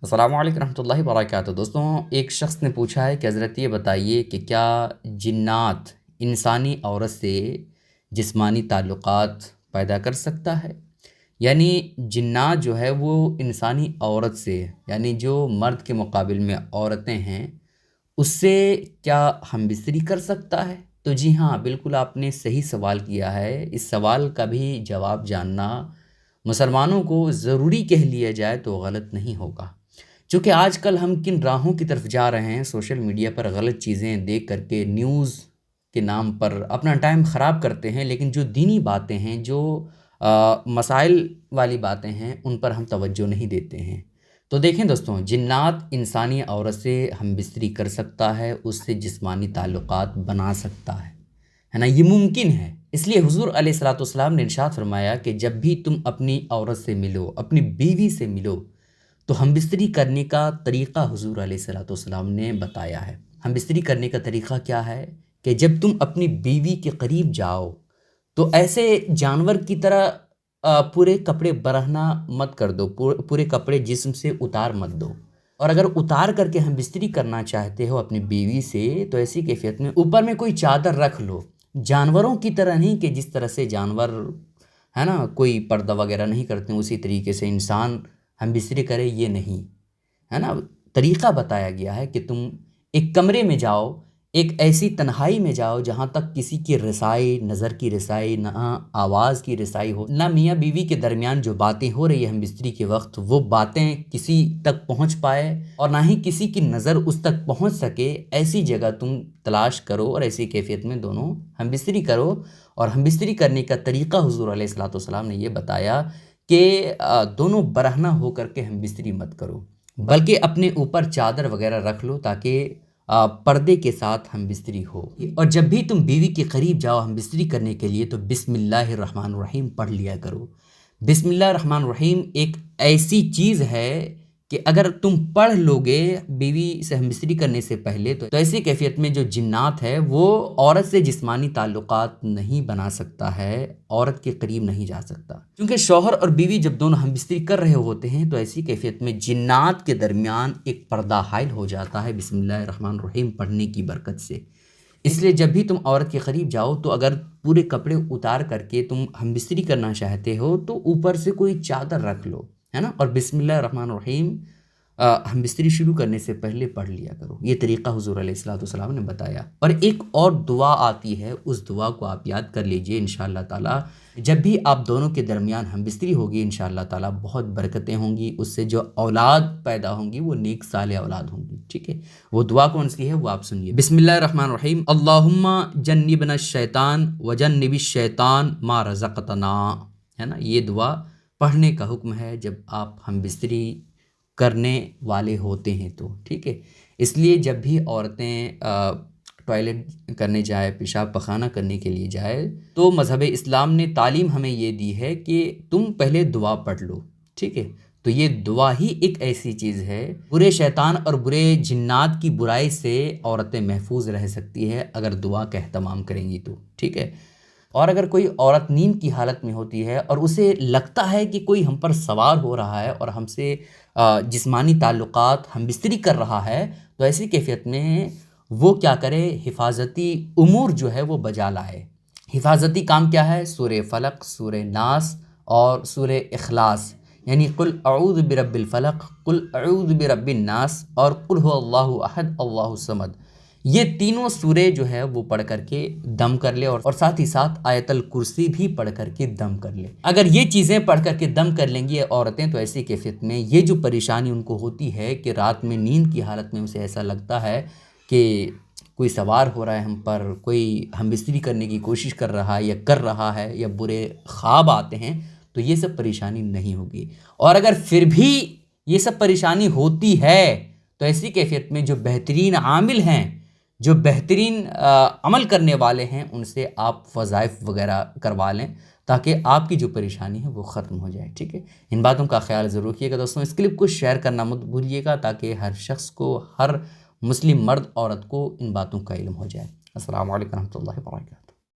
السلام علیکم رحمۃ اللہ وبرکاتہ۔ دوستوں، ایک شخص نے پوچھا ہے کہ حضرت یہ بتائیے کہ کیا جنات انسانی عورت سے جسمانی تعلقات پیدا کر سکتا ہے؟ یعنی جنات جو ہے وہ انسانی عورت سے، یعنی جو مرد کے مقابل میں عورتیں ہیں، اس سے کیا ہم بستری کر سکتا ہے؟ تو جی ہاں، بالکل آپ نے صحیح سوال کیا ہے۔ اس سوال کا بھی جواب جاننا مسلمانوں کو ضروری کہہ لیا جائے تو غلط نہیں ہوگا، چونکہ آج کل ہم کن راہوں کی طرف جا رہے ہیں، سوشل میڈیا پر غلط چیزیں دیکھ کر کے نیوز کے نام پر اپنا ٹائم خراب کرتے ہیں، لیکن جو دینی باتیں ہیں، جو مسائل والی باتیں ہیں، ان پر ہم توجہ نہیں دیتے ہیں۔ تو دیکھیں دوستوں، جنات انسانی عورت سے ہم بستری کر سکتا ہے، اس سے جسمانی تعلقات بنا سکتا ہے نا، یہ ممکن ہے۔ اس لیے حضور علیہ الصلوۃ والسلام نے ارشاد فرمایا کہ جب بھی تم اپنی عورت سے ملو، اپنی بیوی سے ملو، تو ہم بستری کرنے کا طریقہ حضور علیہ الصلوۃ والسلام نے بتایا ہے۔ ہم بستری کرنے کا طریقہ کیا ہے کہ جب تم اپنی بیوی کے قریب جاؤ تو ایسے جانور کی طرح پورے کپڑے برہنہ مت کر دو، پورے کپڑے جسم سے اتار مت دو، اور اگر اتار کر کے ہم بستری کرنا چاہتے ہو اپنی بیوی سے تو ایسی کیفیت میں اوپر میں کوئی چادر رکھ لو، جانوروں کی طرح نہیں کہ جس طرح سے جانور ہے نا کوئی پردہ وغیرہ نہیں کرتے، اسی طریقے سے انسان ہم بستری کرے، یہ نہیں ہے نا۔ طریقہ بتایا گیا ہے کہ تم ایک کمرے میں جاؤ، ایک ایسی تنہائی میں جاؤ جہاں تک کسی کی رسائی، نظر کی رسائی نہ، آواز کی رسائی ہو نہ، میاں بیوی کے درمیان جو باتیں ہو رہی ہیں ہم بستری کے وقت، وہ باتیں کسی تک پہنچ پائے اور نہ ہی کسی کی نظر اس تک پہنچ سکے، ایسی جگہ تم تلاش کرو اور ایسی کیفیت میں دونوں ہم بستری کرو۔ اور ہم بستری کرنے کا طریقہ حضور علیہ الصلوۃ والسلام نے یہ بتایا کہ دونوں برہنہ ہو کر کے ہم بستری مت کرو، بلکہ اپنے اوپر چادر وغیرہ رکھ لو تاکہ پردے کے ساتھ ہم بستری ہو۔ اور جب بھی تم بیوی کے قریب جاؤ ہم بستری کرنے کے لیے تو بسم اللہ الرحمن الرحیم پڑھ لیا کرو۔ بسم اللہ الرحمن الرحیم ایک ایسی چیز ہے کہ اگر تم پڑھ لوگے بیوی سے ہم بستری کرنے سے پہلے تو ایسی کیفیت میں جو جنات ہے وہ عورت سے جسمانی تعلقات نہیں بنا سکتا ہے، عورت کے قریب نہیں جا سکتا، کیونکہ شوہر اور بیوی جب دونوں ہم بستری کر رہے ہوتے ہیں تو ایسی کیفیت میں جنات کے درمیان ایک پردہ حائل ہو جاتا ہے بسم اللہ الرحمن الرحیم پڑھنے کی برکت سے۔ اس لیے جب بھی تم عورت کے قریب جاؤ تو اگر پورے کپڑے اتار کر کے تم ہم بستری کرنا چاہتے ہو تو اوپر سے کوئی چادر رکھ لو، ہے نا، اور بسم اللہ الرحمن الرحیم ہم بستری شروع کرنے سے پہلے پڑھ لیا کرو۔ یہ طریقہ حضور علیہ الصلوۃ والسلام نے بتایا۔ اور ایک اور دعا آتی ہے، اس دعا کو آپ یاد کر لیجئے انشاءاللہ تعالی، جب بھی آپ دونوں کے درمیان ہم بستری ہوگی انشاءاللہ تعالی بہت برکتیں ہوں گی، اس سے جو اولاد پیدا ہوں گی وہ نیک صالح اولاد ہوں گی، ٹھیک ہے۔ وہ دعا کون سی ہے وہ آپ سنیے۔ بسم اللہ الرحمن الرحیم، اللہم جنبنا الشیطان وجنب الشیطان ما رزقتنا، ہے نا، یہ دعا پڑھنے کا حکم ہے جب آپ ہم بستری کرنے والے ہوتے ہیں تو، ٹھیک ہے۔ اس لیے جب بھی عورتیں ٹوائلٹ کرنے جائے، پیشاب پخانہ کرنے کے لیے جائے تو مذہب اسلام نے تعلیم ہمیں یہ دی ہے کہ تم پہلے دعا پڑھ لو، ٹھیک ہے۔ تو یہ دعا ہی ایک ایسی چیز ہے، برے شیطان اور برے جنات کی برائی سے عورتیں محفوظ رہ سکتی ہے اگر دعا کا اہتمام کریں گی تو، ٹھیک ہے۔ اور اگر کوئی عورت نیند کی حالت میں ہوتی ہے اور اسے لگتا ہے کہ کوئی ہم پر سوار ہو رہا ہے اور ہم سے جسمانی تعلقات ہم بستری کر رہا ہے تو ایسی کیفیت میں وہ کیا کرے، حفاظتی امور جو ہے وہ بجا لائے۔ حفاظتی کام کیا ہے؟ سورہ فلق، سورہ ناس اور سورہ اخلاص، یعنی قل اعوذ برب الفلق، قل اعوذ برب الناس اور قل هو اللہ احد اللہ الصمد، یہ تینوں سورے جو ہے وہ پڑھ کر کے دم کر لے، اور ساتھ ہی ساتھ آیت الکرسی بھی پڑھ کر کے دم کر لے۔ اگر یہ چیزیں پڑھ کر کے دم کر لیں گی عورتیں تو ایسی کیفیت میں یہ جو پریشانی ان کو ہوتی ہے کہ رات میں نیند کی حالت میں اسے ایسا لگتا ہے کہ کوئی سوار ہو رہا ہے ہم پر، کوئی ہم بستری کرنے کی کوشش کر رہا ہے یا کر رہا ہے، یا برے خواب آتے ہیں، تو یہ سب پریشانی نہیں ہوگی۔ اور اگر پھر بھی یہ سب پریشانی ہوتی ہے تو ایسی کیفیت میں جو بہترین عامل ہیں، جو بہترین عمل کرنے والے ہیں، ان سے آپ وظائف وغیرہ کروا لیں تاکہ آپ کی جو پریشانی ہے وہ ختم ہو جائے، ٹھیک ہے۔ ان باتوں کا خیال ضرور رکھیے گا دوستوں، اس کلپ کو شیئر کرنا مت بھولیے گا تاکہ ہر شخص کو، ہر مسلم مرد عورت کو ان باتوں کا علم ہو جائے۔ السلام علیکم ورحمۃ اللہ وبرکاتہ۔